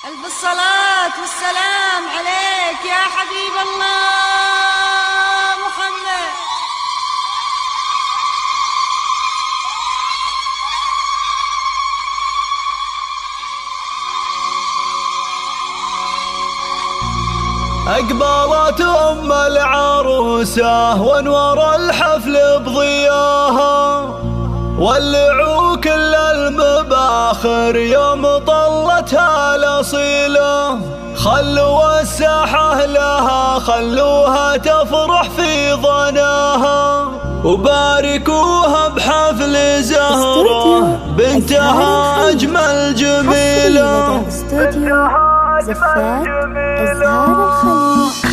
ألف الصلاة والسلام عليك يا حبيب الله محمد. أقبلت أم العروسة وانور الحفل بضياها، ولعوا كل المباخر يوم طلتها الأصيلة. خلوا الساحة لها، خلوها تفرح في ظناها، وباركوها بحفل زهرة بنتها أجمل جميلة.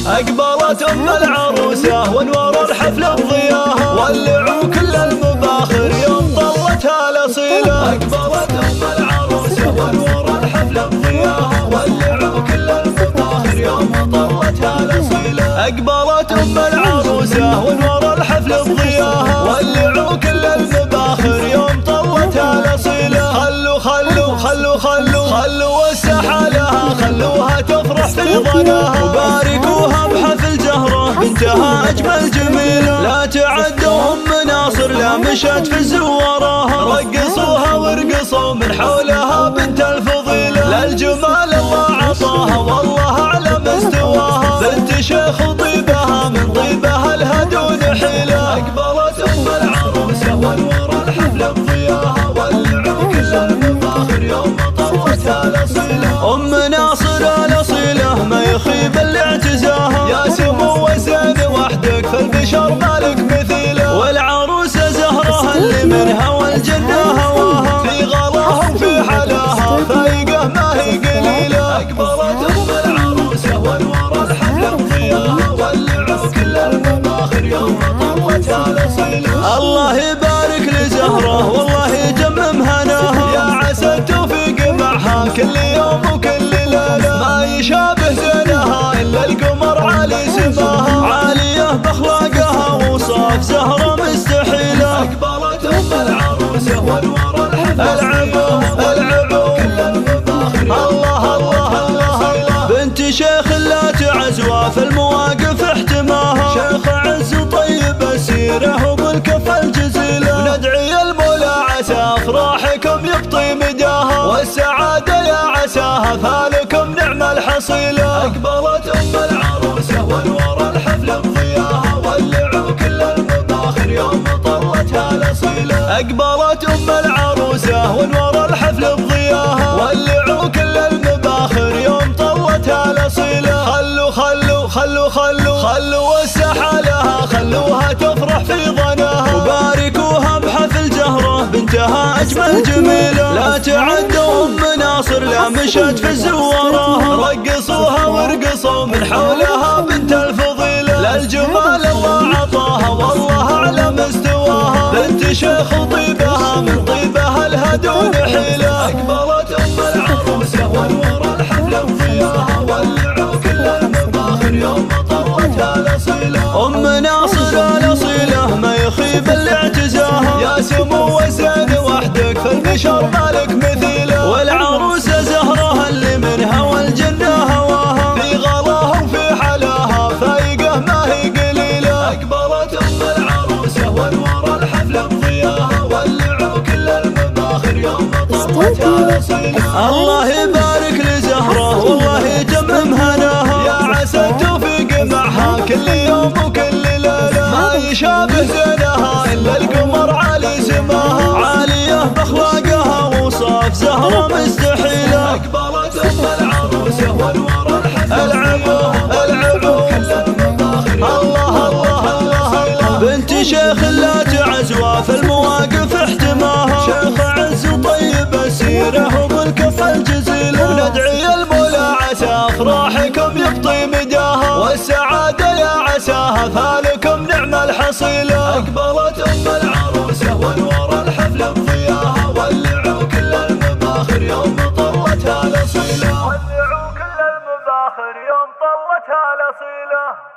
أقبلت أم العروسة وانور الحفل بضياها، ولعوا كل المباخر يوم طلتها الأصيلة. أقبلت أم العروسة وانور الحفل بضياها، ولعوا كل المباخر يوم طلتها الأصيلة. أقبلت أم العروسة وانور الحفل بضياها، ولعوا كل المباخر يوم طلتها الأصيلة. خلوا الساحة لها، خلوها تفرح في ظناها، وباركوها بحفل زهرة بنتها أجمل جميلة. لا تعدوهم مناصر لا مشت في زوراها، رقصوها ورقصوا من حولها بنت الفضيلة. للجمال الله عطاها والله أعلى مستواها، بنت شيخ طيبها من طيبها لها دون حيلة. أقبلت أم العروسة وانور الحفل بضياها، ولعوا كل المفاخر يوم طلتها الأصيلة. أم ناصر الأصيلة ما يخيب اللي اعتزاها، يا سمو وزين وحدك في البشر مالك مثيله. والعروسة زهرة اللي منها والجنة هواها، في غلاها وفي حلاها فايقة ما هي قليلة. أقبلت أم العروسة وانور الحفل بضياها، ولعوا كل المفاخر يوم طلتها الأصيلة. الله يبارك لزهرة والله يجمم هناها، يا عسى التوفيق معها كل يوم وكل ليلة. ما يشابه زينها إلا القمر عالي سماها، عالية بأخلاقها وصاف زهرة مستحيلة. أقبلت أم العروسة وانور الحفل العبوا كل المفاخر الله. بنت شيخ لا تعزوى في المواقف احتماها، شيخ عز طيب السيرة وبالكف الجزيلة. وندعي المولى عسى أفراحكم يقطي مداها، والسعادة يا عساها فالكم نعم الحصيلة. أقبلت أم العروسة وانور الحفل بضياها، ولعوا كل المباخر يوم طلتها الأصيلة. أقبلت أم العروسة وانور الحفل بضياها، ولعوا كل المباخر يوم طلتها الأصيلة. خلوا الساحة لها، خلوها تفرح في ظناها، وباركوها بحفل زهرة بنتها أجمل جميلة. لا تعدوهم مناصر لا مشت في زوراها، رقصوها ورقصوا من حولها بنت الفضيلة. للجمال الله عطاها والله أعلى مستواها، بنت شيخ طيبها من طيبها لها دون حيلة. أقبلت أم العروسة وانور الحفل بضياها، ولعوا كل المفاخر يوم طلتها الأصيلة. أم ناصر الأصيلة ما يخيب اللي اعتزاها، يا سمو وزين وحدك في البشر مالك مثيله. والعروسة زهرة اللي منها والجنة هواها، في غلاها وفي حلاها فايقة ما هي قليلة. أقبلت أم العروسة وانور الحفل بضياها، ولعوا كل المفاخر يوم طلتها الأصيلة. الله يبارك لزهرة والله يجمم هناها، يا عسى التوفيق معها كل يوم وكل ليلة. ما يشابه زينها إلا القمر عالي سماها، عالية بأخلاقها وصاف زهرة مستحيلة. أقبلت أم العروسة وانور الحفل العبوا كل المفاخر الله. بنت شيخ لا تعزوى في المواقف احتماها، شيخ عز طيب السيرة وبالكف الجزيلة. وندعي المولى عسى أفراحكم يقطي مداها، والسعادة يا عساها فالكم نعم الحصيلة. أقبلت أم العروسة وانور الحفل بضياها، ولعوا كل المفاخر يوم طلتها الأصيلة. ولعوا كل المفاخر يوم طلتها الأصيلة.